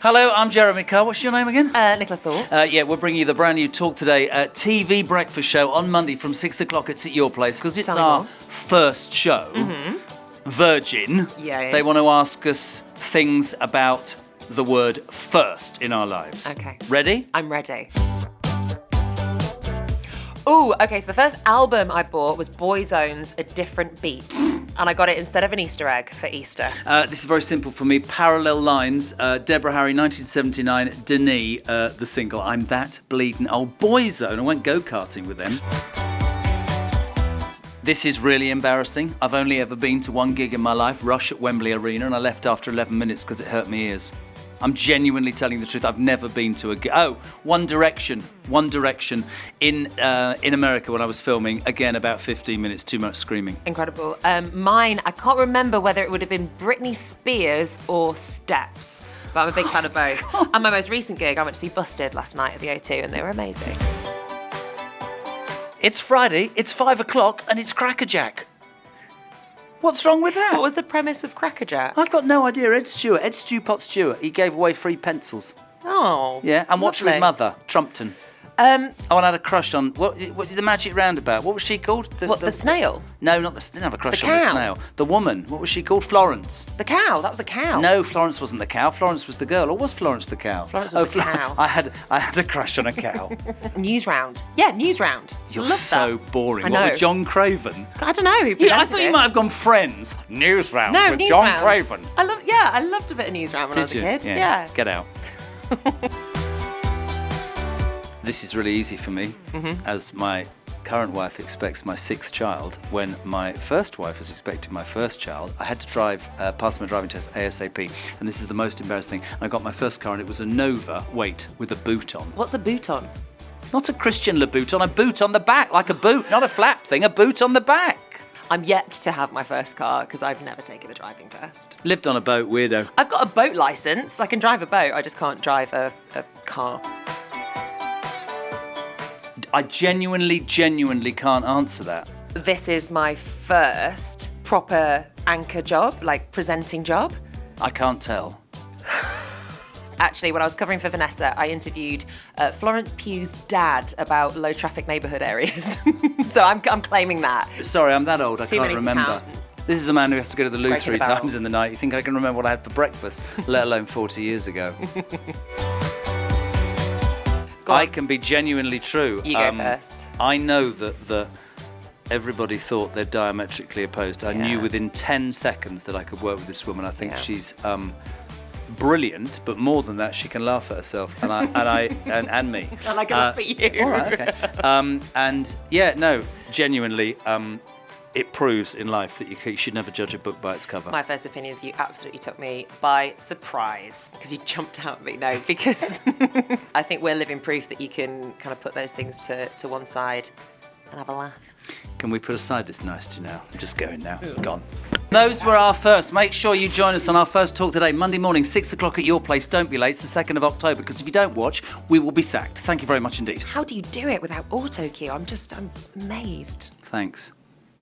Hello, I'm Jeremy Carr. What's your name again? Nicola Thorp. Yeah, we're bringing you the brand new Talk Today TV breakfast show on Monday from 6 o'clock. It's at your place because it's our first show. Virgin. Yeah. They want to ask us things about the word first in our lives. Okay. Ready? I'm ready. Ooh, okay, so the first album I bought was Boyzone's A Different Beat. And I got it instead of an Easter egg for Easter. This is very simple for me. Parallel Lines, Deborah Harry, 1979, Denis, the single. I'm that bleeding old Boyzone. I went go-karting with them. This is really embarrassing. I've only ever been to one gig in my life, Rush at Wembley Arena, and I left after 11 minutes because it hurt my ears. I'm genuinely telling the truth. I've never been to a gig. Oh, One Direction in America when I was filming. Again, about 15 minutes, too much screaming. Incredible. Mine, I can't remember whether it would have been Britney Spears or Steps, but I'm a big fan of both. And my most recent gig, I went to see Busted last night at the O2, and they were amazing. It's Friday, it's 5 o'clock, and it's Crackerjack. What's wrong with that? What was the premise of Crackerjack? I've got no idea. Ed Stewpot Stewart, he gave away free pencils. Oh, yeah, and Watch with lovely. Mother, Trumpton. Oh, and I had a crush on, what the Magic Roundabout, what was she called? The snail? No, not the, didn't have a crush The on the cow? snail. The woman, what was she called? Florence. The cow, that was a cow. No, Florence wasn't the cow, Florence was the girl, or was Florence the cow? Florence was the cow. I had a crush on a cow. News Round. Yeah, News Round. You're I love so that. boring. I What, know. with John Craven? I don't know who Yeah, I presented thought you it. might have gone Friends. News Round No, with News John Round. Craven. I loved a bit of News Round when I was a kid. Yeah. Get out. This is really easy for me, as my current wife expects my sixth child. When my first wife was expecting my first child, I had to pass my driving test ASAP, and this is the most embarrassing thing. I got my first car, and it was a Nova, with a boot on. What's a boot on? Not a Christian Louboutin, a boot on the back, like a boot, not a flap thing, a boot on the back. I'm yet to have my first car because I've never taken a driving test. Lived on a boat, weirdo. I've got a boat licence. I can drive a boat. I just can't drive a car. I genuinely can't answer that. This is my first proper anchor job, like presenting job. I can't tell. Actually, when I was covering for Vanessa, I interviewed Florence Pugh's dad about low traffic neighbourhood areas. So I'm claiming that. Sorry, I'm that old, I Too can't many to remember. count. This is a man who has to go to the loo Scraping 3 about. times in the night. You think I can remember what I had for breakfast, let alone 40 years ago? I can be genuinely true. You go first. I know that everybody thought they're diametrically opposed. I knew within 10 seconds that I could work with this woman. I think she's brilliant, but more than that, she can laugh at herself and me. And I can laugh at you. All right, okay. And yeah, no, genuinely, it proves in life that you should never judge a book by its cover. My first opinion is you absolutely took me by surprise because you jumped out at me. No, because I think we're living proof that you can kind of put those things to one side and have a laugh. Can we put aside this nicety now? I'm just going now. Gone. Those were our first. Make sure you join us on our first Talk Today, Monday morning, 6 o'clock at your place. Don't be late. It's the 2nd of October, because if you don't watch, we will be sacked. Thank you very much indeed. How do you do it without auto cue? I'm amazed. Thanks.